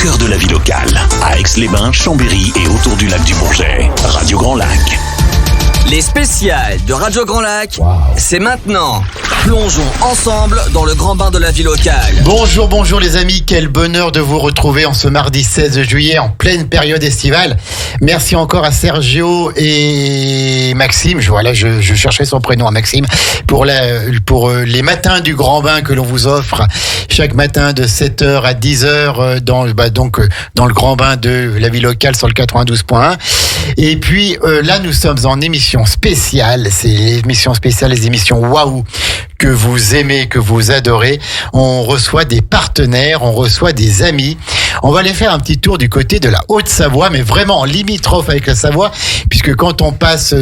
cœur de la vie locale, à Aix-les-Bains, Chambéry et autour du lac du Bourget. Radio Grand Lac. Les spéciales de Radio Grand Lac, c'est maintenant. Plongeons ensemble dans le grand bain de la vie locale. Bonjour les amis, quel bonheur de vous retrouver en ce mardi 16 juillet en pleine période estivale. Merci encore à Sergio et Maxime, je cherchais son prénom à Maxime, pour les matins du grand bain que l'on vous offre chaque matin de 7h à 10h dans le grand bain de la vie locale sur le 92.1. Et puis là nous sommes en émission spéciale, c'est les émissions spéciales, les émissions waouh que vous aimez, que vous adorez. On reçoit des partenaires, on reçoit des amis. On va aller faire un petit tour du côté de la Haute-Savoie, mais vraiment en limitrophe avec la Savoie, puisque quand on passe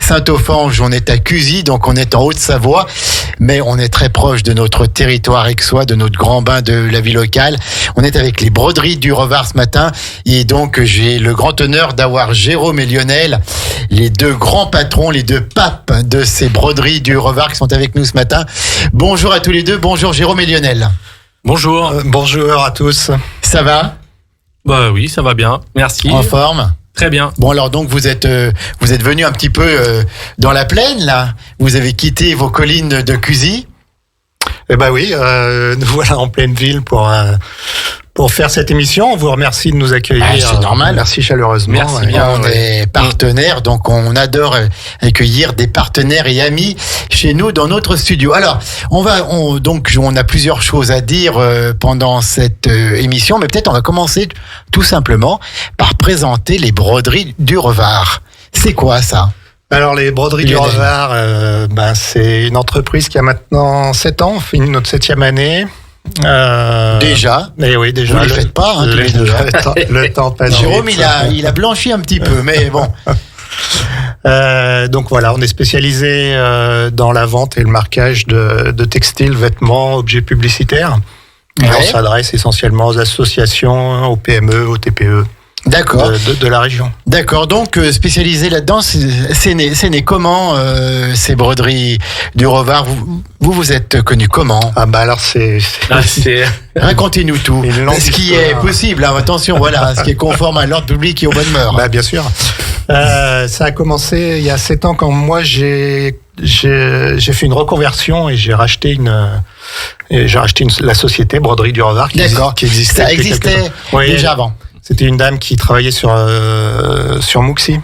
Saint-Offenge, on est à Cusy, donc on est en Haute-Savoie, mais on est très proche de notre territoire aixois, de notre grand bain de la vie locale. On est avec les broderies du Revard ce matin, et donc j'ai le grand honneur d'avoir Jérôme et Lionel, les deux grands patrons, les deux papes de ces broderies du Revard qui sont avec nous ce matin. Bonjour à tous les deux, bonjour Jérôme et Lionel. Bonjour. Bonjour à tous. Ça va ? Bah oui, ça va bien. Merci. En forme ? Très bien. Bon alors donc vous êtes venus un petit peu dans la plaine là. Vous avez quitté vos collines de Cusy. Eh ben oui, nous voilà en pleine ville pour faire cette émission. On vous remercie de nous accueillir. C'est normal. Merci chaleureusement. Merci bien. On est partenaires, donc on adore accueillir des partenaires et amis chez nous dans notre studio. Alors, on a plusieurs choses à dire pendant cette émission, mais peut-être on va commencer tout simplement par présenter les broderies du Revard. C'est quoi ça ? Alors les broderies du Revard, c'est une entreprise qui a maintenant 7 ans, on finit notre 7e année. Déjà. Mais oui, déjà. Vous ne les faites pas, tous les deux. Le temps passe. Jérôme, il a blanchi un petit peu, mais bon. Donc voilà, on est spécialisé dans la vente et le marquage de textiles, vêtements, objets publicitaires. Ouais. On s'adresse essentiellement aux associations, aux PME, aux TPE. D'accord. De la région. D'accord. Donc spécialisé là-dedans, c'est né comment ces broderies du Revard ? Vous êtes connu comment ? Ah bah alors c'est... Racontez-nous tout. Ce qui est possible. Hein, attention, voilà, ce qui est conforme à l'ordre public et aux bonnes mœurs. Bah bien sûr. Ça a commencé il y a 7 ans quand moi j'ai fait une reconversion et j'ai racheté la société Broderie du Revard qui existait. Ça existait déjà avant. C'était une dame qui travaillait sur Mouxy,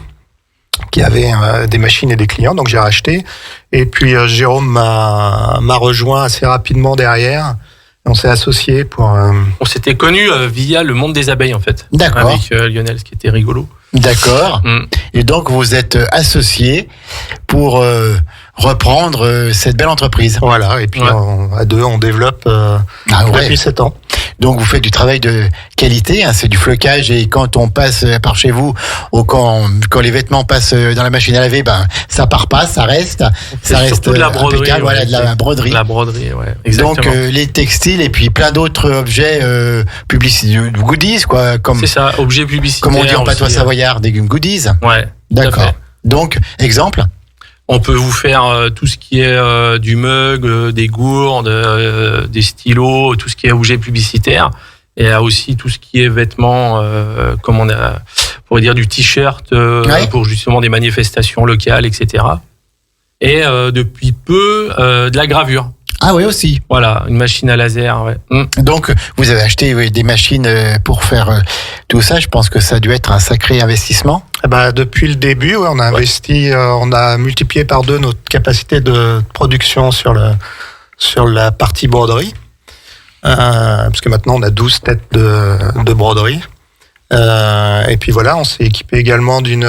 qui avait des machines et des clients, donc j'ai racheté. Et puis Jérôme m'a rejoint assez rapidement derrière. On s'est associés pour... On s'était connus via le monde des abeilles en fait. D'accord. Avec Lionel, ce qui était rigolo. D'accord. Et donc vous êtes associés pour reprendre cette belle entreprise. Voilà, et puis à deux, on développe depuis 7 ans. Donc vous faites du travail de qualité, hein, c'est du flocage, et quand on passe par chez vous, ou quand les vêtements passent dans la machine à laver, ça part pas, ça reste. Ça reste surtout de la broderie, impeccable, voilà, de la broderie. La broderie, ouais, exactement. Donc les textiles et puis plein d'autres objets publicitaires, goodies quoi, comme. C'est ça, objets publicitaires. Comme on dit en patois savoyard, des goodies. Ouais. D'accord. Donc exemple. On peut vous faire tout ce qui est du mug, des gourdes, des stylos, tout ce qui est objet publicitaire, et aussi tout ce qui est vêtements, comme on pourrait dire du t-shirt pour justement des manifestations locales, etc. Et depuis peu de la gravure. Ah oui aussi. Voilà, une machine à laser. Ouais. Donc vous avez acheté des machines pour faire tout ça. Je pense que ça a dû être un sacré investissement. Depuis le début, on a investi, on a multiplié par 2 notre capacité de production sur la partie broderie, parce que maintenant on a 12 têtes de broderie. Et puis voilà, on s'est équipé également d'une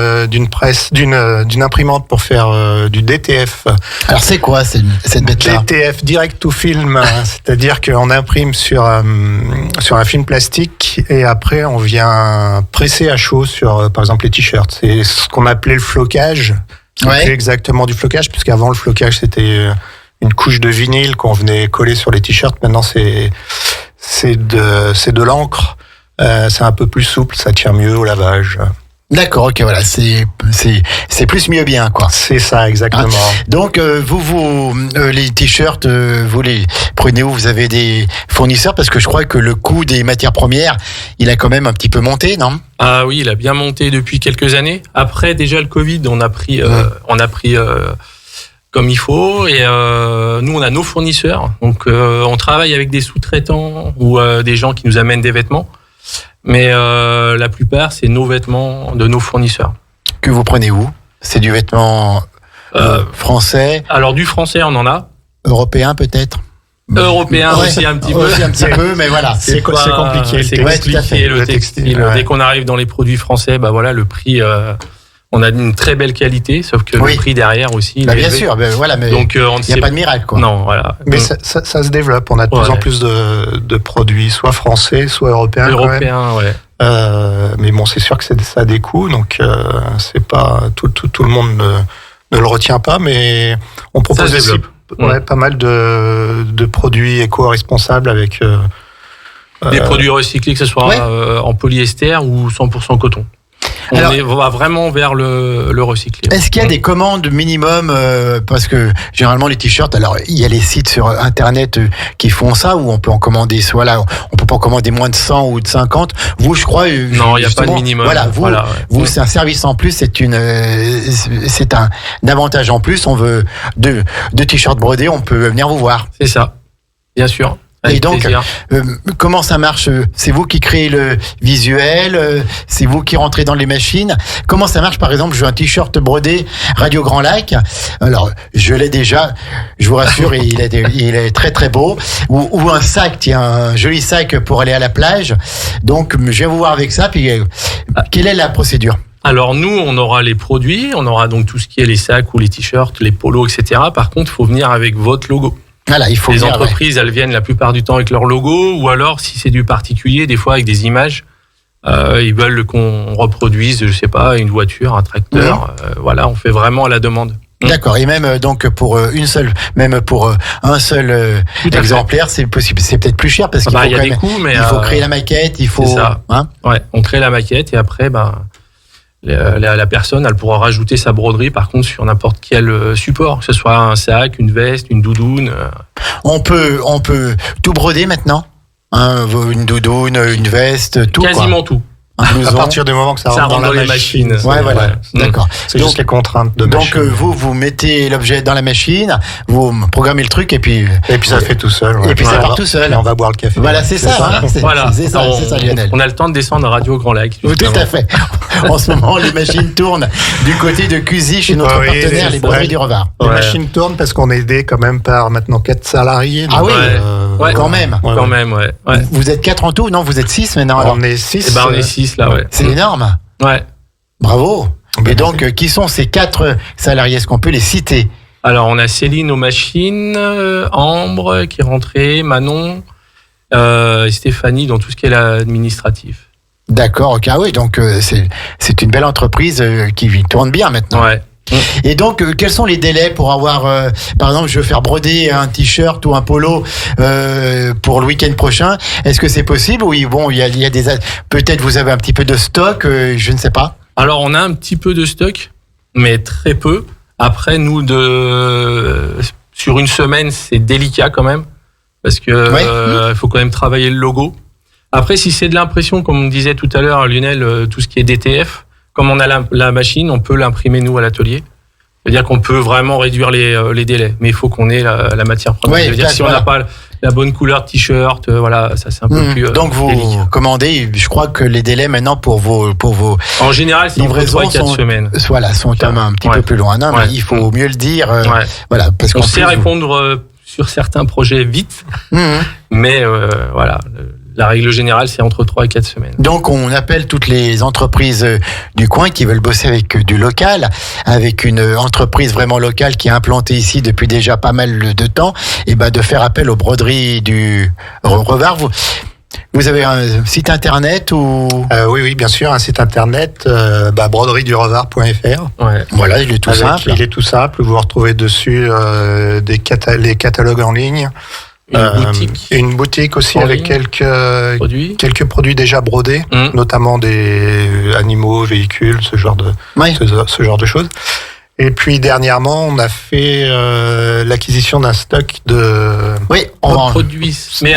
imprimante pour faire du DTF. Alors c'est quoi cette bête-là ? DTF, Direct to Film, c'est-à-dire qu'on imprime sur un film plastique et après on vient presser à chaud sur, par exemple, les t-shirts. C'est ce qu'on appelait le flocage. C'est exactement du flocage, puisqu'avant le flocage c'était une couche de vinyle qu'on venait coller sur les t-shirts. Maintenant c'est de l'encre. C'est un peu plus souple, ça tient mieux au lavage. D'accord, ok, voilà, c'est plus mieux bien, quoi. C'est ça, exactement. Donc, les t-shirts, vous les prenez où? Vous avez des fournisseurs? Parce que je crois que le coût des matières premières, il a quand même un petit peu monté, non? Ah oui, il a bien monté depuis quelques années. Après, déjà, le Covid, on a pris comme il faut. Et nous, on a nos fournisseurs. Donc, on travaille avec des sous-traitants ou des gens qui nous amènent des vêtements. Mais la plupart, c'est nos vêtements de nos fournisseurs. Que vous prenez où? C'est du vêtement français? Alors, du français, on en a. Européen, peut-être? Européen aussi un petit peu. Aussi un petit peu, mais voilà. C'est compliqué. C'est Ouais, tout à fait. compliqué le textile. ouais. Dès qu'on arrive dans les produits français, bah voilà, le prix, on a une très belle qualité, sauf que Oui. le prix derrière aussi. il Bah, est bien élevé. sûr, voilà, mais Donc, on ne il n'y sait a pas de miracle, quoi. Non, voilà. Mais ça se développe. On a de plus en plus de produits, soit français, soit européens. Européen, ouais. Mais bon, c'est sûr que ça a des coûts, donc c'est pas tout le monde ne le retient pas, mais on propose Ça se aussi développe. pas mal de produits éco-responsables avec Des produits recyclés, que ce soit Ouais. en polyester ou 100% coton. Alors- On va vraiment vers le recyclé. Est-ce qu'il y a des commandes minimum parce que généralement les t-shirts, alors il y a les sites sur internet qui font ça où on peut en commander, soit là on peut pas en commander moins de 100 ou de 50. Vous, je crois, Non, il n'y a pas de justement, minimum. Voilà, vous, c'est un service en plus, c'est un avantage en plus. On veut deux t-shirts brodés, on peut venir vous voir. C'est ça, bien sûr. Avec Et donc, plaisir. comment ça marche? C'est vous qui créez le visuel, c'est vous qui rentrez dans les machines. Comment ça marche? Par exemple, je veux un t-shirt brodé Radio Grand Lac. Alors, je l'ai déjà, je vous rassure, et il est très très beau. Ou un sac, tiens, un joli sac pour aller à la plage. Donc, je viens vous voir avec ça. Puis, quelle est la procédure? Alors nous, on aura les produits, on aura donc tout ce qui est les sacs ou les t-shirts, les polos, etc. Par contre, il faut venir avec votre logo. Voilà, il faut Les venir, entreprises, elles viennent la plupart du temps avec leur logo, ou alors, si c'est du particulier, des fois avec des images. Ils veulent qu'on reproduise, je sais pas, une voiture, un tracteur. Voilà, on fait vraiment à la demande. D'accord. Et même donc pour un seul Tout à exemplaire, c'est possible. C'est peut-être plus cher parce qu'il Bah, faut il y a quand des même, coûts, mais il faut créer la maquette, il faut. c'est ça. Hein, Ouais, on crée la maquette et après, la personne, elle pourra rajouter sa broderie, par contre, sur n'importe quel support, que ce soit un sac, une veste, une doudoune. on peut tout broder maintenant. Hein, une doudoune, une veste, tout. Quasiment tout. Un à blouson. partir du moment que ça Ça rentre dans rentre la les machine. machines. Ouais, voilà. Ouais. D'accord. C'est Donc, juste les contraintes de donc machine. vous mettez l'objet dans la machine, vous programmez le truc et puis ça fait tout seul. et puis ça Ouais. part tout seul. Et on va boire le café. Voilà, c'est ça. Hein, Voilà. c'est ça, Lionel. On a le temps de descendre à Radio Grand Lac. Tout à fait. En ce moment, les machines tournent du côté de Cusy chez notre Oui, partenaire, les broderies du Revard. Les Ouais. machines tournent parce qu'on est aidé quand même par maintenant 4 salariés. Ah donc, oui, Ouais. quand même. Ouais, Quand ouais. même, ouais. Vous êtes 4 en tout? Non, vous êtes 6 maintenant. Alors. On est 6. Et on est 6 là, ouais. C'est énorme. Ouais. Bravo. Ben, Et donc, qui sont ces 4 salariés? Est-ce qu'on peut les citer? Alors, on a Céline aux machines, Ambre qui est rentrée, Manon, et Stéphanie dans tout ce qui est l'administratif. D'accord, ok. Ah oui, donc c'est une belle entreprise qui tourne bien maintenant. Ouais. Et donc, quels sont les délais pour avoir, par exemple, je veux faire broder un t-shirt ou un polo pour le week-end prochain? Est-ce que c'est possible? Oui, bon, il y a des, peut-être vous avez un petit peu de stock, je ne sais pas. Alors, on a un petit peu de stock, mais très peu. Après, nous, sur une semaine, c'est délicat quand même, parce que Ouais. faut quand même travailler le logo. Après, si c'est de l'impression, comme on disait tout à l'heure, Lionel, tout ce qui est DTF, comme on a la machine, on peut l'imprimer nous à l'atelier. C'est-à-dire qu'on peut vraiment réduire les délais, mais il faut qu'on ait la matière première. Ouais, C'est-à-dire si on n'a pas la bonne couleur de t-shirt, voilà, ça c'est un peu plus. Donc vous délicat. commandez, je crois que les délais maintenant pour vos En général, c'est entre livraisons 3 et 4 semaines. voilà, sont quand même un petit Ouais. peu plus loin. Non, Ouais. mais il faut mieux le dire. Ouais. Voilà, parce On qu'on sait répondre sur certains projets vite, mais voilà, la règle générale, c'est entre 3 et 4 semaines. Donc, on appelle toutes les entreprises du coin qui veulent bosser avec du local, avec une entreprise vraiment locale qui est implantée ici depuis déjà pas mal de temps, et ben de faire appel aux broderies du Revard. Vous avez un site internet ou Oui, bien sûr, un site internet, broderiedurevard.fr. Ouais. voilà, il est tout simple. Il est tout simple. Vous retrouvez dessus les catalogues en ligne. Une boutique aussi en avec ligne, quelques produits déjà brodés, notamment des animaux, véhicules, ce genre de choses. Et puis dernièrement, on a fait l'acquisition d'un stock de produits. Mais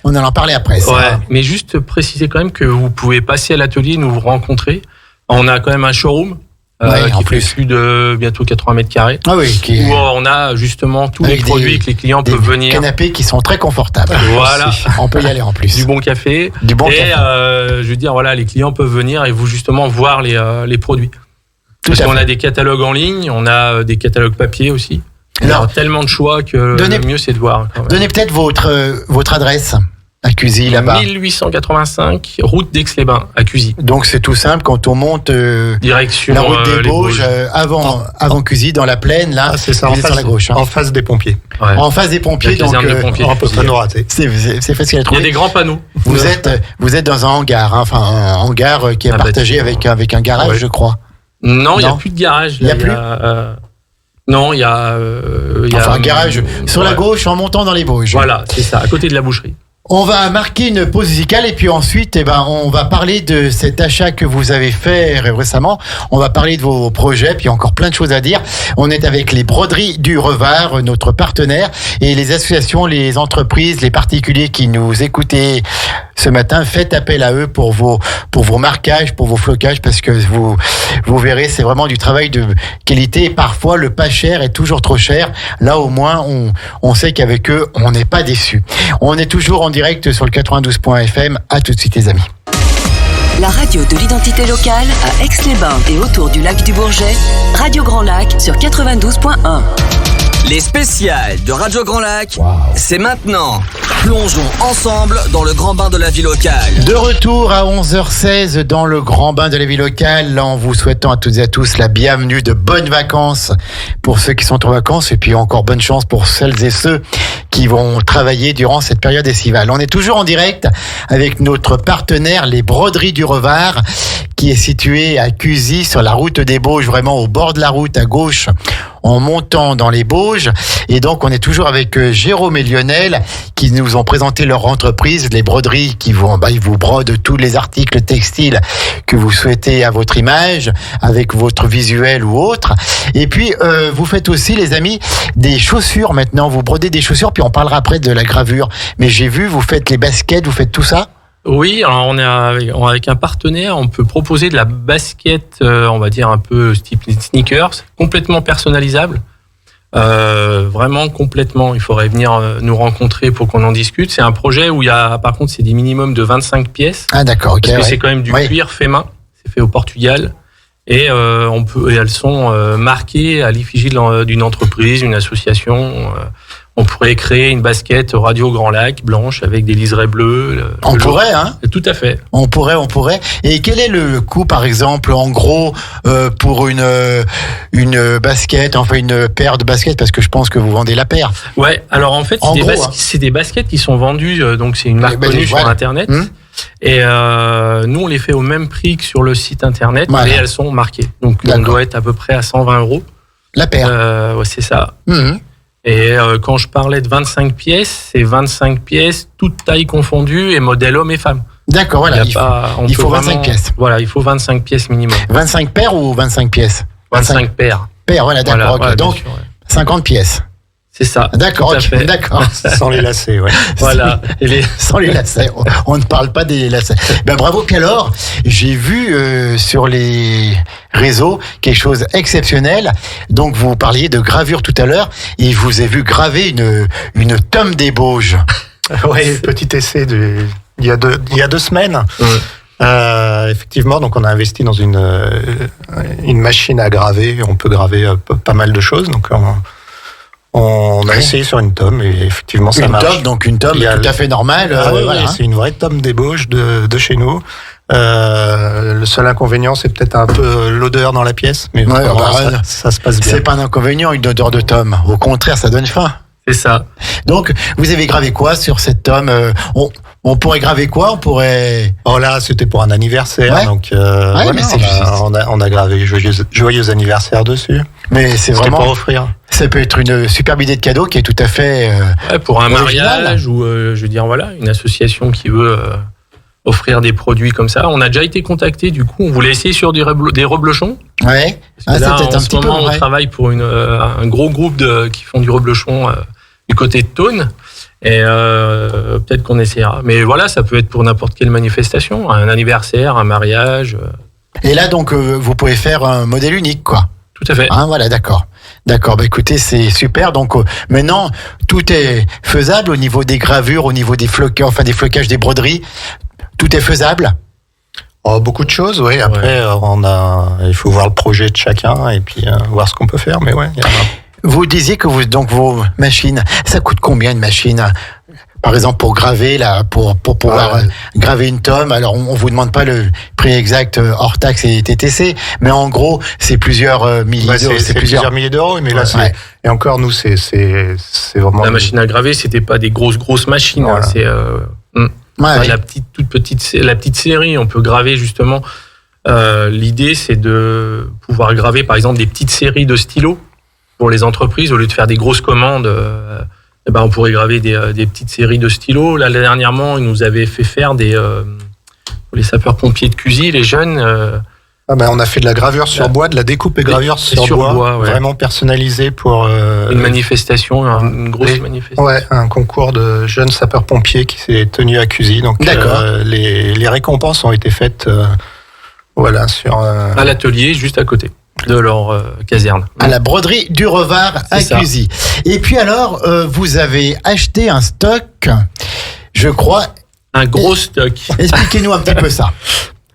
on en parlait après. Ça. Ouais, mais juste préciser quand même que vous pouvez passer à l'atelier, nous rencontrer. On a quand même un showroom qui fait plus de bientôt 80 mètres carrés. Ah oui, où on a justement tous les produits que les clients peuvent venir. Des canapés qui sont très confortables. Voilà. On peut y aller en plus. Du bon café. Je veux dire, voilà, les clients peuvent venir et vous justement voir les produits. Parce qu'on a des catalogues en ligne, on a des catalogues papier aussi. Il y a tellement de choix que le mieux c'est de voir. Donnez peut-être votre adresse à Cuzy là-bas. 1885 route d'Aix-les-Bains à Cuzy. Donc c'est tout simple quand on monte direction la route des Bauges avant Cuzy dans la plaine là. C'est ça, sur la gauche. En face des pompiers. Ouais. En face des pompiers, donc on peut pas nous rater. C'est facile à trouver. Il y a des grands panneaux. Vous êtes dans un hangar, un hangar qui est partagé avec un garage, je crois. Non, il n'y a plus de garage. Il n'y a plus. Non, il y a. Un garage sur la gauche en montant dans les Bauges. Voilà, c'est ça, à côté de la boucherie. On va marquer une pause musicale et puis ensuite, on va parler de cet achat que vous avez fait récemment. On va parler de vos projets, puis encore plein de choses à dire. On est avec les Broderies du Revard, notre partenaire, et les associations, les entreprises, les particuliers qui nous écoutaient ce matin. Faites appel à eux pour vos marquages, pour vos flocages, parce que vous verrez, c'est vraiment du travail de qualité. Et parfois, le pas cher est toujours trop cher. Là, au moins, on sait qu'avec eux, on n'est pas déçus. On est toujours en direct sur le 92.fm. À tout de suite, les amis. La radio de l'identité locale à Aix-les-Bains et autour du lac du Bourget. Radio Grand Lac sur 92.1. Les spéciales de Radio Grand Lac, c'est maintenant. Plongeons ensemble dans le grand bain de la vie locale. De retour à 11h16 dans le grand bain de la vie locale, en vous souhaitant à toutes et à tous la bienvenue, de bonnes vacances pour ceux qui sont en vacances, et puis encore bonne chance pour celles et ceux qui vont travailler durant cette période estivale. On est toujours en direct avec notre partenaire, les Broderies du Revard, qui est situé à Cuzy, sur la route des Bauges, vraiment au bord de la route à gauche, en montant dans les Bauges. Et donc, on est toujours avec Jérôme et Lionel, qui nous ont présenté leur entreprise, les broderies, qui ils vous brodent tous les articles textiles que vous souhaitez à votre image, avec votre visuel ou autre. Et puis, vous faites aussi, les amis, des chaussures maintenant. Vous brodez des chaussures, puis on parlera après de la gravure. Mais j'ai vu, vous faites les baskets, vous faites tout ça? Oui, alors on est avec un partenaire, on peut proposer de la basket, on va dire un peu type sneakers, complètement personnalisable. Vraiment complètement, il faudrait venir nous rencontrer pour qu'on en discute. C'est un projet où il y a, par contre, c'est des minimums de 25 pièces. Ah d'accord, ok. Parce que c'est quand même du cuir fait main, c'est fait au Portugal. Et elles sont marquées à l'effigie d'une entreprise, une association. On pourrait créer une basket Radio Grand Lac blanche avec des liserés bleus. On pourrait, hein? Tout à fait. On pourrait. Et quel est le coût, par exemple, en gros, pour une basket, enfin une paire de baskets, parce que je pense que vous vendez la paire. Ouais. Alors en fait, c'est des baskets qui sont vendues. Donc c'est une marque connue sur Internet. Et nous, on les fait au même prix que sur le site Internet, mais elles sont marquées. Donc on doit être à peu près à 120 €. La paire. Ouais, c'est ça. Et quand je parlais de 25 pièces, c'est 25 pièces, toutes tailles confondues et modèle homme et femme. D'accord, voilà. Il faut 25 pièces. Voilà, il faut 25 pièces minimum. 25 paires ou 25 pièces? 25 paires. Paires, voilà, d'accord. Voilà, okay. voilà, donc, sûr, 50 pièces. C'est ça. D'accord, ok, d'accord. Sans les lacets, ouais. Voilà. Sans les lacets. On ne parle pas des lacets. Ben bravo. Puis alors, j'ai vu sur les réseaux quelque chose exceptionnel. Donc vous parliez de gravure tout à l'heure, et je vous ai vu graver une tome des Bauges. Oui, petit essai il y a 2 semaines. Effectivement, donc on a investi dans une machine à graver. On peut graver pas mal de choses. Donc on a essayé sur une tome et effectivement ça marche. Une tome tout à fait normale. Voilà. C'est une vraie tome des Bauges de chez nous. Le seul inconvénient, c'est peut-être un peu l'odeur dans la pièce, mais ça se passe bien. C'est pas un inconvénient, une odeur de tome. Au contraire, ça donne faim. C'est ça. Donc, vous avez gravé quoi sur cette tome? On pourrait graver quoi? On pourrait... Oh là, c'était pour un anniversaire, Ouais. donc mais c'est on a gravé joyeux anniversaire dessus. Mais c'est C'était vraiment... pour offrir. Ça peut être une superbe idée de cadeau qui est tout à fait... Ouais, pour un original. mariage ou, je veux dire, voilà, une association qui veut offrir des produits comme ça. On a déjà été contacté, du coup, on voulait essayer sur des reblochons. Ouais. Parce que là, c'est peut-être en un ce petit peu moment, on vrai. travaille pour un gros groupe qui font du reblochon du côté de Thônes. Et peut-être qu'on essaiera. Mais voilà, ça peut être pour n'importe quelle manifestation, un anniversaire, un mariage. Et là, donc, vous pouvez faire un modèle unique, quoi. Tout à fait. Hein, voilà, d'accord. D'accord, bah écoutez, c'est super. Donc maintenant, tout est faisable au niveau des gravures, au niveau des flocages, des broderies. Tout est faisable. Oh, beaucoup de choses, oui. Après, il faut voir le projet de chacun et puis voir ce qu'on peut faire. Mais ouais, Vous disiez que vos machines, ça coûte combien une machine? Par exemple, pour graver, là, pour pouvoir graver une tome. Alors, on vous demande pas le prix exact hors taxe et TTC, mais en gros, c'est plusieurs milliers d'euros. c'est plusieurs milliers d'euros, mais là, Ouais. et encore, nous, c'est vraiment. La machine à graver, c'était pas des grosses machines. Voilà. Hein, c'est Ouais. la petite série. On peut graver justement. L'idée, c'est de pouvoir graver, par exemple, des petites séries de stylos pour les entreprises au lieu de faire des grosses commandes. On pourrait graver des petites séries de stylos. Là, dernièrement, ils nous avaient fait faire pour les sapeurs-pompiers de Cusy, les jeunes. On a fait de la gravure sur bois, de la découpe et gravure sur bois, ouais. vraiment personnalisée pour Une manifestation, une grosse manifestation. Ouais, un concours de jeunes sapeurs-pompiers qui s'est tenu à Cusy. Donc, D'accord. Les récompenses ont été faites, sur. À l'atelier, juste à côté de leur caserne. À la broderie du Revard à C'est ça. Cusy. Et puis alors, vous avez acheté un stock, je crois. Un gros stock. Expliquez-nous un petit peu ça.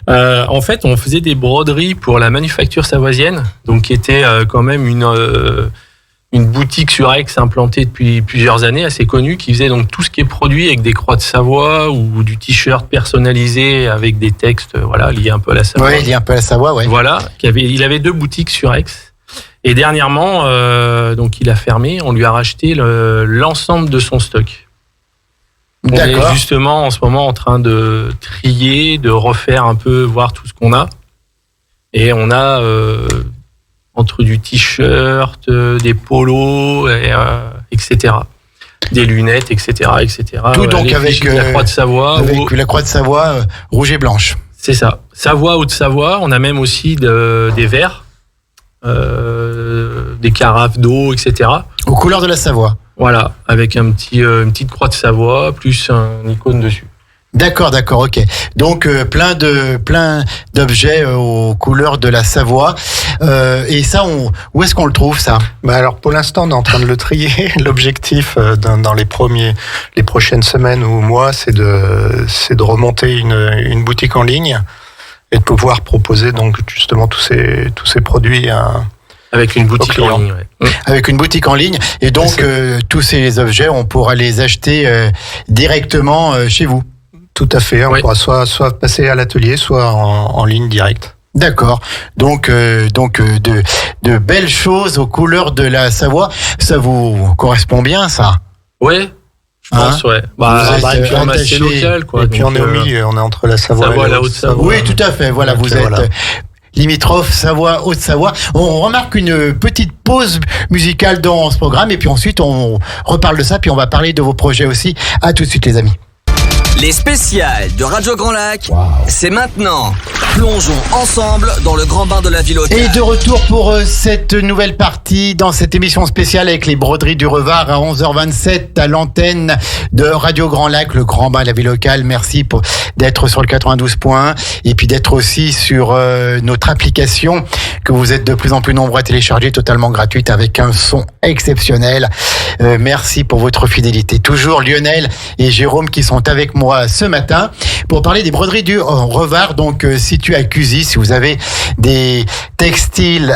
En fait, on faisait des broderies pour la manufacture savoisienne, donc qui était quand même une boutique sur Aix implantée depuis plusieurs années, assez connue, qui faisait donc tout ce qui est produit avec des croix de Savoie ou du t-shirt personnalisé avec des textes, liés un peu à la Savoie. Oui, il y a un peu la Savoie, ouais. Voilà, il avait 2 boutiques sur Aix. Et dernièrement, donc il a fermé, on lui a racheté l'ensemble de son stock. On est D'accord. justement en ce moment en train de trier, de refaire un peu, voir tout ce qu'on a. Et on a entre du t-shirt, des polos, etc. Des lunettes, etc. Tout donc Les avec fiches de la Croix de Savoie. avec la croix de Savoie rouge et blanche. C'est ça. Savoie, Haute-Savoie. On a même aussi des verres, des carafes d'eau, etc. Aux couleurs de la Savoie. Voilà, avec une petite croix de Savoie, plus un icône dessus. D'accord, ok. Donc plein d'objets aux couleurs de la Savoie. Et ça, où est-ce qu'on le trouve ça? Alors pour l'instant, on est en train de le trier. L'objectif dans les prochaines semaines ou mois, c'est de remonter une boutique en ligne et de pouvoir proposer donc justement tous ces produits Avec une boutique en ligne. Ouais. Avec une boutique en ligne. Et donc tous ces objets, on pourra les acheter directement chez vous. Tout à fait. On Oui. pourra soit passer à l'atelier, soit en ligne directe. D'accord. Donc de belles choses aux couleurs de la Savoie. Ça vous correspond bien, ça? Ouais, je pense, ouais. Vous êtes et puis on est assez attaché. local, quoi. Et puis donc, on est au milieu, on est entre la Savoie Savoie et et la la Haute-Savoie. Oui, tout à fait. Voilà, Donc, vous êtes voilà. limitrophe Savoie, Haute-Savoie. On remarque une petite pause musicale dans ce programme et puis ensuite on reparle de ça puis on va parler de vos projets aussi. À tout de suite, les amis. Les spéciales de Radio Grand Lac, c'est maintenant. Plongeons ensemble dans le grand bain de la ville locale. Et de retour pour cette nouvelle partie dans cette émission spéciale avec les broderies du Revard à 11h27 à l'antenne de Radio Grand Lac, le grand bain de la vie locale. Merci d'être sur le 92.1 et puis d'être aussi sur notre application que vous êtes de plus en plus nombreux à télécharger, totalement gratuite avec un son exceptionnel. Merci pour votre fidélité. Toujours Lionel et Jérôme qui sont avec moi ce matin pour parler des broderies du Revard, donc situé à Cusy. Si vous avez des textiles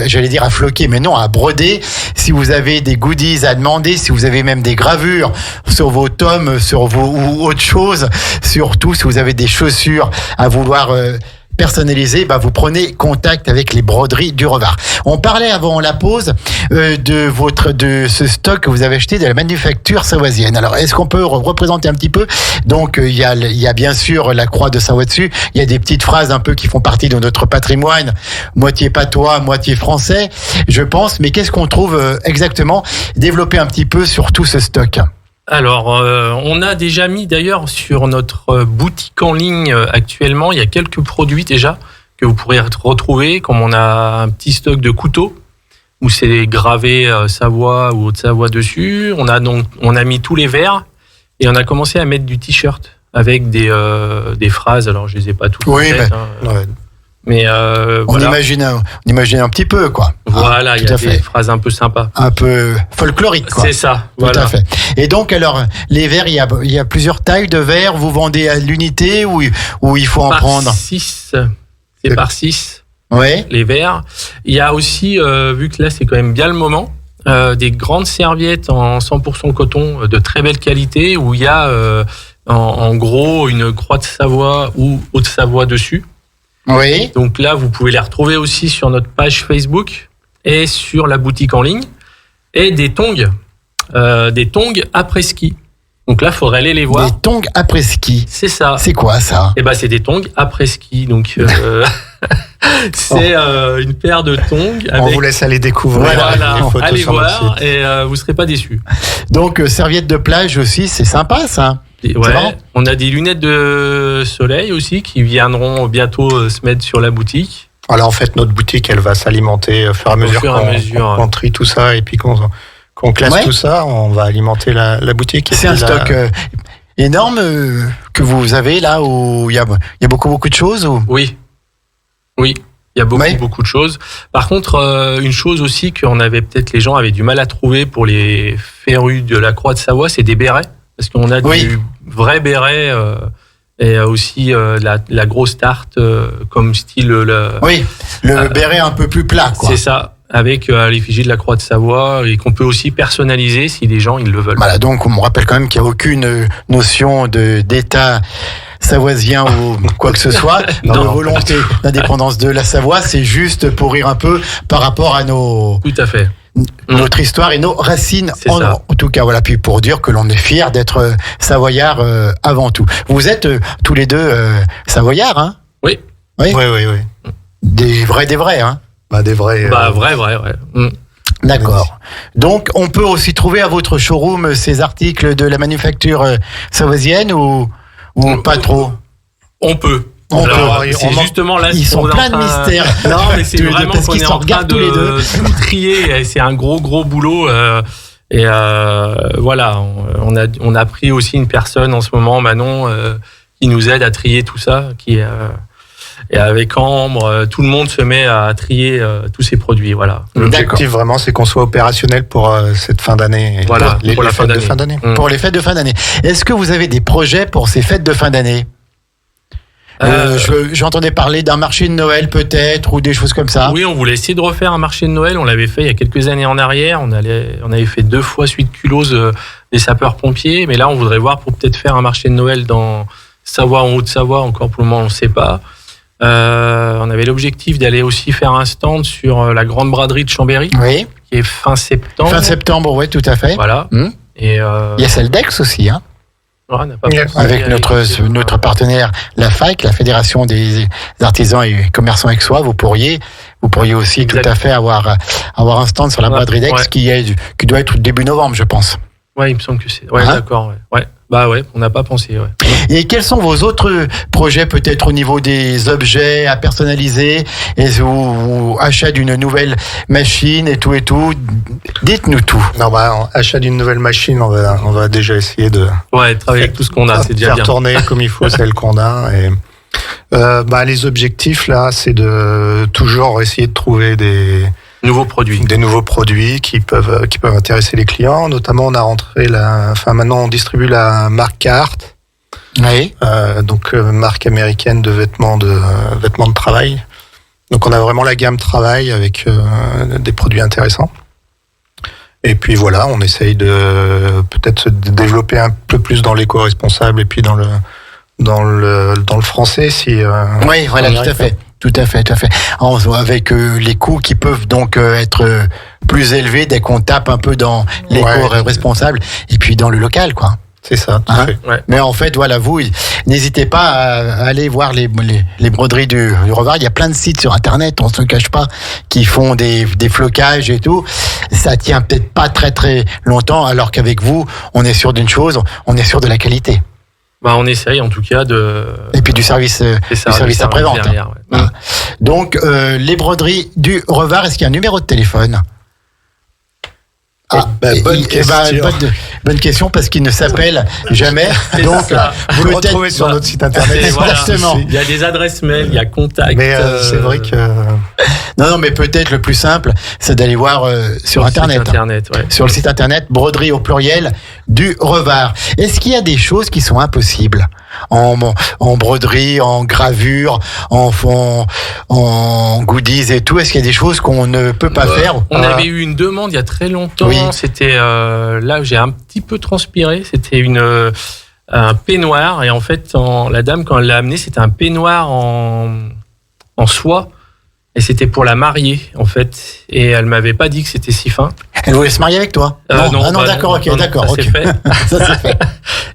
j'allais dire à floquer, mais non, à broder, si vous avez des goodies à demander, si vous avez même des gravures sur vos tomes, ou autre chose, surtout si vous avez des chaussures à vouloir personnalisé, vous prenez contact avec les broderies du Revard. On parlait avant la pause de ce stock que vous avez acheté de la manufacture savoisienne. Alors, est-ce qu'on peut représenter un petit peu? Donc, il y a bien sûr la croix de Savoie dessus. Il y a des petites phrases un peu qui font partie de notre patrimoine, moitié patois, moitié français, je pense. Mais qu'est-ce qu'on trouve exactement? Développer un petit peu sur tout ce stock. Alors, on a déjà mis d'ailleurs sur notre boutique en ligne actuellement, il y a quelques produits déjà que vous pourrez retrouver, comme on a un petit stock de couteaux où c'est gravé Savoie ou Haute-Savoie dessus. On a mis tous les verres et on a commencé à mettre du t-shirt avec des phrases. Alors, je les ai pas toutes en tête, ouais. Mais on voilà. imagine un petit peu, quoi. Voilà, il y a des phrases un peu sympas. Un peu folkloriques, quoi. C'est ça, Tout voilà. à fait. Et donc, alors, les verres, il y a plusieurs tailles de verres. Vous vendez à l'unité ou il faut en prendre? 6. C'est par 6, Oui. les verres. Il y a aussi, vu que là, c'est quand même bien le moment, des grandes serviettes en 100% coton de très belle qualité où il y a en gros une croix de Savoie ou Haute-Savoie dessus. Oui. Donc là, vous pouvez les retrouver aussi sur notre page Facebook et sur la boutique en ligne. Et des tongs après ski. Donc là, il faudrait aller les voir. Des tongs après ski. C'est ça. C'est quoi ça? Eh ben, c'est des tongs après ski. Donc c'est une paire de tongs. On vous laisse aller découvrir Voilà, les photos allez sur notre voir site. et vous serez pas déçus. Donc, serviette de plage aussi, c'est sympa, ça. Et C'est marrant. on a des lunettes de soleil aussi qui viendront bientôt se mettre sur la boutique. Voilà, en fait, notre boutique, elle va s'alimenter au fur et à mesure qu'on trie tout ça et puis qu'on classe tout ça, on va alimenter la boutique. C'est un stock énorme que vous avez là où il y a beaucoup de choses ou... Oui, il y a beaucoup de choses. Par contre, une chose aussi les gens avaient du mal à trouver pour les férus de la Croix de Savoie, c'est des bérets. Parce qu'on a du vrai béret et aussi la grosse tarte comme style... le béret un peu plus plat, quoi. C'est ça, avec l'effigie de la Croix de Savoie et qu'on peut aussi personnaliser si les gens ils le veulent. Voilà, donc on me rappelle quand même qu'il n'y a aucune notion d'état savoisien ou quoi que ce soit, dans la volonté d'indépendance de la Savoie, c'est juste pour rire un peu par rapport à Tout à fait. notre histoire et nos racines en tout cas, voilà, puis pour dire que l'on est fiers d'être savoyards avant tout. Vous êtes tous les deux savoyards, hein? Oui. Oui. Des vrais, hein? Des vrais. Vrai. D'accord. Donc, on peut aussi trouver à votre showroom ces articles de la savoisienne ou pas trop? On peut. C'est justement là. Ils sont pleins de mystères. Non, mais c'est vraiment qu'on est en train de tout trier. C'est un gros boulot. Voilà, on a pris aussi une personne en ce moment, Manon, qui nous aide à trier tout ça, et avec Ambre, tout le monde se met à trier tous ces produits. Voilà. L'objectif vraiment, c'est qu'on soit opérationnel pour cette fin d'année. Voilà, pour les fêtes de fin d'année. Pour les fêtes de fin d'année. Est-ce que vous avez des projets pour ces fêtes de fin d'année? J'entendais parler d'un marché de Noël peut-être ou des choses comme ça. Oui, on voulait essayer de refaire un marché de Noël. On l'avait fait il y a quelques années en arrière. On avait fait 2 fois suite Culose des sapeurs-pompiers. Mais là, on voudrait voir pour peut-être faire un marché de Noël dans Savoie, en Haute-Savoie. Encore pour le moment, on ne sait pas. On avait l'objectif d'aller aussi faire un stand sur la grande braderie de Chambéry, qui est fin septembre. Fin septembre, oui, tout à fait. Voilà. Et il y a celle d'Aix aussi, hein. On n'a pas avec notre partenaire, la FAIC, la Fédération des artisans et commerçants aixois, vous pourriez aussi tout à fait avoir un stand sur la braderie d'Aix qui doit être début novembre, je pense. Ouais, il me semble que c'est. Ouais, d'accord. Ouais. Bah ouais, on n'a pas pensé. Ouais. Et quels sont vos autres projets, peut-être au niveau des objets à personnaliser, ou achat d'une nouvelle machine et tout? Dites-nous tout. Non, achat d'une nouvelle machine, on va déjà essayer de travailler avec tout ce qu'on a, c'est déjà bien. Faire tourner comme il faut celle qu'on a. Et les objectifs là, c'est de toujours essayer de trouver des nouveaux produits qui peuvent intéresser les clients. Notamment, on a rentré maintenant on distribue la marque Carhartt. Oui. Donc marque américaine de vêtements de travail. Donc on a vraiment la gamme travail avec des produits intéressants. Et puis voilà, on essaye de peut-être se développer un peu plus dans l'éco-responsable et puis dans dans le français, si. Oui, voilà, tout à fait. Avec les coûts qui peuvent donc être plus élevés dès qu'on tape un peu dans l'éco-responsable et puis dans le local, quoi. C'est ça, tout à fait. Ouais. Mais en fait, voilà, vous, n'hésitez pas à aller voir les broderies du Revard. Il y a plein de sites sur Internet, on se le cache pas, qui font des flocages et tout. Ça tient peut-être pas très très longtemps, alors qu'avec vous, on est sûr d'une chose, on est sûr de la qualité. Bah, on essaye en tout cas de. Et puis du service après-vente. Derrière, ouais. Voilà. Donc, les broderies du Revard, est-ce qu'il y a un numéro de téléphone ? Bonne question parce qu'il ne s'appelle jamais. Donc, vous le retrouvez sur notre site internet. Exactement. Il y a des adresses mail, il y a contact. Mais c'est vrai que. Non, mais peut-être le plus simple, c'est d'aller voir sur Internet. Sur le site Internet, broderie au pluriel du Revard. Est-ce qu'il y a des choses qui sont impossibles en broderie, en gravure, en goodies et tout? Est-ce qu'il y a des choses qu'on ne peut pas faire? On avait eu une demande il y a très longtemps. Oui. C'était là où j'ai un petit peu transpiré. C'était un peignoir et en fait, la dame quand elle l'a amené, c'était un peignoir en soie. Et c'était pour la marier, en fait. Et elle m'avait pas dit que c'était si fin. Elle voulait se marier avec toi? Non, d'accord. Ça s'est fait. Ça c'est fait.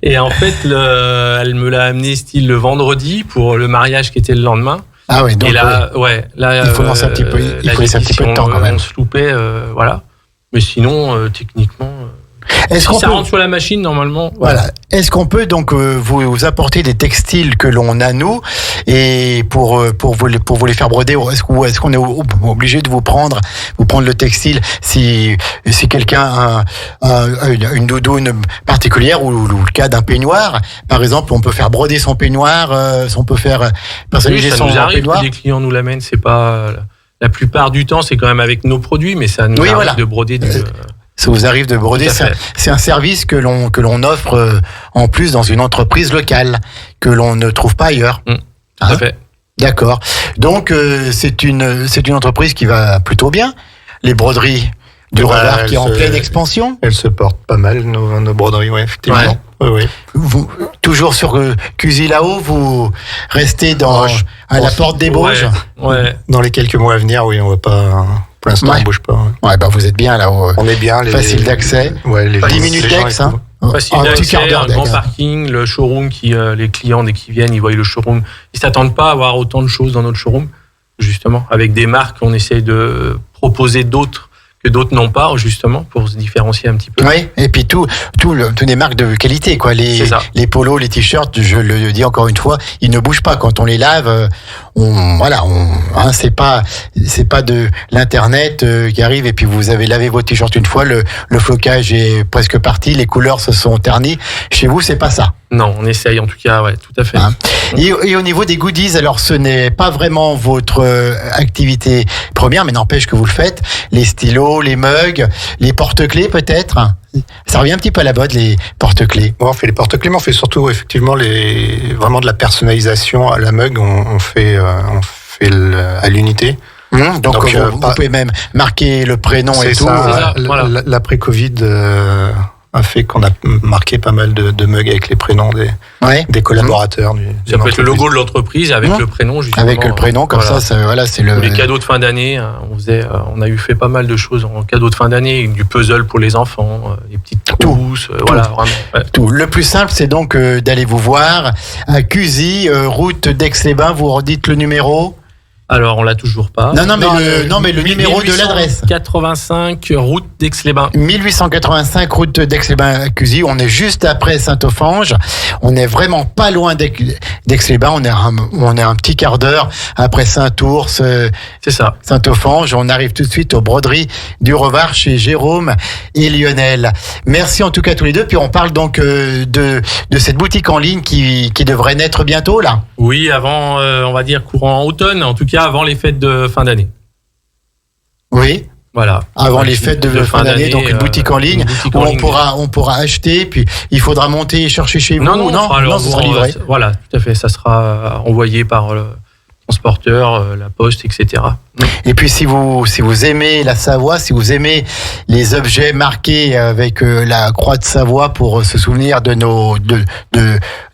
Et en fait, elle me l'a amené style le vendredi pour le mariage qui était le lendemain. Ah oui, donc et là, il faut lancer un petit peu, il faut laisser un petit peu de temps quand même. On se loupait, voilà. Mais sinon, techniquement... Est-ce qu'on ça rentre sur la machine, normalement. Voilà. Est-ce qu'on peut donc vous apporter des textiles que l'on a nous et pour vous les faire broder, est-ce qu'on est obligé de vous prendre le textile si quelqu'un a une doudoune particulière ou le cas d'un peignoir, par exemple, on peut faire broder son peignoir, on peut faire personnaliser son peignoir. Les clients nous l'amènent, c'est pas la plupart du temps, c'est quand même avec nos produits, mais ça nous arrive de broder Ça vous arrive de broder, c'est un service que l'on offre en plus dans une entreprise locale que l'on ne trouve pas ailleurs. Tout à fait. D'accord. Donc c'est une entreprise qui va plutôt bien. Les broderies du Revard qui est en pleine expansion. Elles se portent pas mal nos broderies, oui, effectivement. Ouais. Oui. Vous, toujours sur Cusy là-haut, vous restez à la porte des Bauges. Ouais. Dans les quelques mois à venir, oui, on va pas. Pour l'instant, on bouge pas. Ouais, vous êtes bien là-haut. On est bien. Facile d'accès. 10 minutes d'ex, hein. Facile d'accès, un grand parking, le showroom les clients, dès qu'ils viennent, ils voient le showroom. Ils s'attendent pas à avoir autant de choses dans notre showroom, justement. Avec des marques, on essaye de proposer d'autres que d'autres n'ont pas, justement, pour se différencier un petit peu. Oui, et puis toutes les marques de qualité, quoi. Les polos, les t-shirts, je le dis encore une fois, ils ne bougent pas. Quand on les lave, c'est pas de l'internet qui arrive et puis vous avez lavé vos t-shirts une fois, le flocage est presque parti, les couleurs se sont ternies. Chez vous, c'est pas ça. Non, on essaye en tout cas, ouais, tout à fait. Et au niveau des goodies, alors ce n'est pas vraiment votre activité première, mais n'empêche que vous le faites. Les stylos, les mugs, les porte-clés peut-être. Ça revient un petit peu à la mode, les porte-clés. On fait les porte-clés, mais on fait surtout effectivement vraiment de la personnalisation à la mug. On fait à l'unité. Donc vous pouvez même marquer le prénom et tout. Ça, l'après-Covid a fait qu'on a marqué pas mal de mugs avec les prénoms des collaborateurs. Ça peut être le logo de l'entreprise avec le prénom, justement. Avec le prénom, comme ça, c'est le... Les cadeaux de fin d'année, on a fait pas mal de choses en cadeaux de fin d'année, du puzzle pour les enfants, des petites trousses, voilà, vraiment. Ouais. Tout. Le plus simple, c'est donc d'aller vous voir à Cusy, route d'Aix-les-Bains, vous redites le numéro. Alors, on l'a toujours pas. Non, mais le numéro de l'adresse. 85 route d'Aix-les-Bains. 1885 route d'Aix-les-Bains à Cusy. On est juste après Saint-Offenge. On n'est vraiment pas loin d'Aix-les-Bains. On est un petit quart d'heure après Saint-Ours. C'est ça. Saint-Offenge. On arrive tout de suite aux broderies du Revard chez Jérôme et Lionel. Merci en tout cas tous les deux. Puis on parle donc de cette boutique en ligne qui devrait naître bientôt là. Oui, avant, on va dire courant automne. En tout cas, avant les fêtes de fin d'année. Oui. Voilà. Avant les fêtes de fin d'année, donc une boutique en ligne où on pourra acheter, puis il faudra monter et chercher chez vous. Non, ça sera livré. Voilà, tout à fait. Ça sera envoyé par transporteurs, la poste, etc. Et puis si vous aimez la Savoie, si vous aimez les objets marqués avec la croix de Savoie pour se souvenir de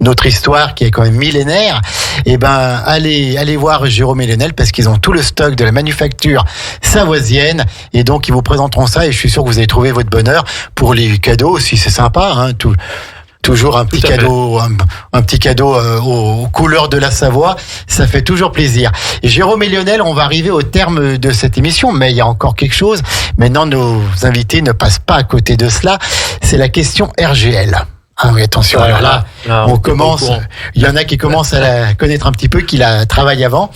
notre histoire qui est quand même millénaire, eh ben allez voir Jérôme et Lionel parce qu'ils ont tout le stock de la manufacture savoisienne et donc ils vous présenteront ça et je suis sûr que vous allez trouver votre bonheur pour les cadeaux aussi, c'est sympa, hein, toujours un petit cadeau, un petit cadeau aux couleurs de la Savoie, ça fait toujours plaisir. Et Jérôme et Lionel, on va arriver au terme de cette émission, mais il y a encore quelque chose. Maintenant, nos invités ne passent pas à côté de cela. C'est la question RGL. Ah oui, attention, alors là, on commence. Il y en a qui commencent à la connaître un petit peu, qui la travaillent avant.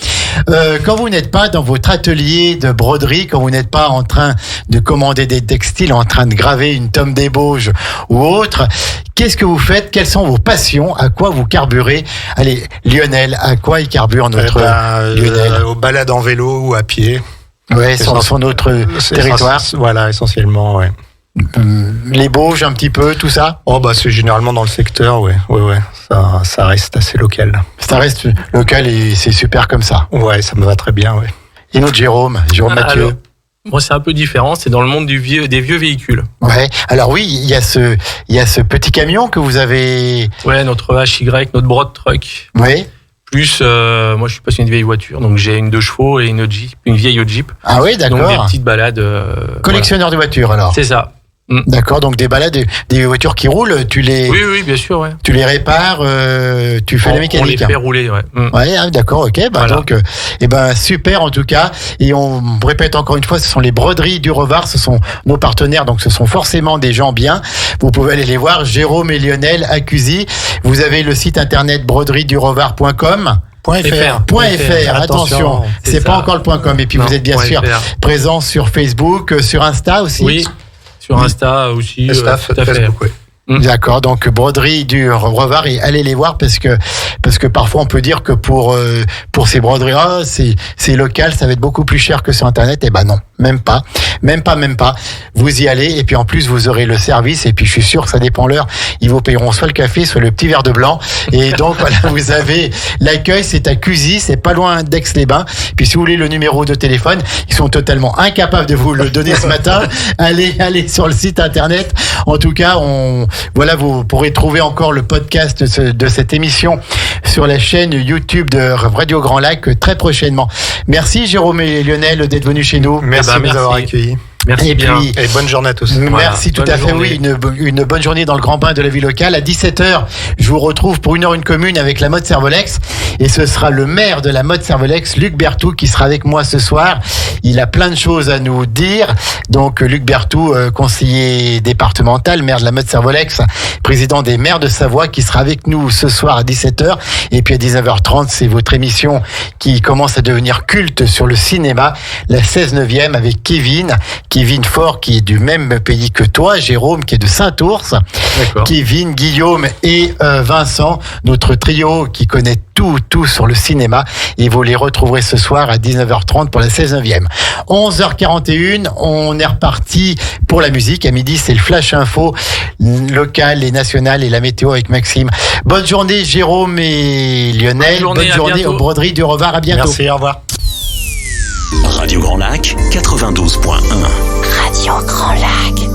Quand vous n'êtes pas dans votre atelier de broderie, quand vous n'êtes pas en train de commander des textiles, en train de graver une tome d'ébauge ou autre, qu'est-ce que vous faites? Quelles sont vos passions? À quoi vous carburez? Allez, Lionel, à quoi il carbure notre Lionel? Aux balades en vélo ou à pied. Ouais, sur notre territoire. Voilà, essentiellement, ouais. Les Bauges un petit peu, tout ça? Oh bah c'est généralement dans le secteur, ouais. Ça reste assez local. Ça reste local et c'est super comme ça. Ouais, ça me va très bien, ouais. Et notre Jérôme Mathieu. Alors, moi c'est un peu différent, c'est dans le monde des vieux véhicules. Ouais. Alors oui, il y a ce petit camion que vous avez. Ouais, notre HY, notre broad truck. Oui. Plus, moi je suis passionné de vieilles voitures, donc j'ai une 2 chevaux et une Jeep, une vieille Jeep. Ah oui, d'accord. Donc des petites balades. Collectionneur de voitures alors. C'est ça. D'accord, donc des balades, des voitures qui roulent, tu les. Oui, bien sûr, ouais. Tu les répares, tu fais la mécanique. On les fait rouler, ouais. Ouais, d'accord, ok. Bah voilà. Donc, super en tout cas. Et on répète encore une fois, ce sont les broderies du Revard, ce sont nos partenaires, donc ce sont forcément des gens bien. Vous pouvez aller les voir, Jérôme et Lionel à Cusy. Vous avez le site internet broderieduRevard.com. .fr, attention, c'est pas encore le .com. Et puis vous êtes bien sûr présent sur Facebook, sur Insta aussi. Oui. Sur Insta aussi. Tout à fait. Facebook, oui. D'accord, donc broderie du Revard et allez les voir parce que parfois on peut dire que pour ces broderies c'est local, ça va être beaucoup plus cher que sur internet. Et ben non, même pas. Vous y allez et puis en plus vous aurez le service et puis je suis sûr que ça dépend l'heure, ils vous payeront soit le café soit le petit verre de blanc et donc voilà, vous avez l'accueil, c'est à Cusy, c'est pas loin d'Aix-les-Bains. Puis si vous voulez le numéro de téléphone, ils sont totalement incapables de vous le donner ce matin. Allez sur le site internet. En tout cas, voilà, vous pourrez trouver encore le podcast de cette émission sur la chaîne YouTube de Radio Grand Lac très prochainement. Merci Jérôme et Lionel d'être venus chez nous. Merci de nous avoir accueillis. Merci bien. Et bonne journée à tous. Merci, voilà, tout à fait, journée. Oui, une bonne journée dans le grand bain de la vie locale. À 17h, je vous retrouve pour 1h1 commune avec la mode Cervolex. Et ce sera le maire de la mode Cervolex, Luc Berthoud, qui sera avec moi ce soir. Il a plein de choses à nous dire. Donc, Luc Berthoud, conseiller départemental, maire de la mode Cervolex, président des maires de Savoie, qui sera avec nous ce soir à 17h. Et puis à 19h30, c'est votre émission qui commence à devenir culte sur le cinéma, la 16/9e avec Kevin Faure, qui est du même pays que toi, Jérôme, qui est de Saint-Ours. D'accord. Kevin, Guillaume et Vincent, notre trio qui connaît tout sur le cinéma. Et vous les retrouverez ce soir à 19h30 pour la 16/9e. 11h41, on est reparti pour la musique. À midi, c'est le Flash Info local et national et la météo avec Maxime. Bonne journée, Jérôme et Lionel. Bonne journée aux broderies du Revard. À bientôt. Merci, au revoir. Radio Grand Lac, 92.1. Radio Grand Lac.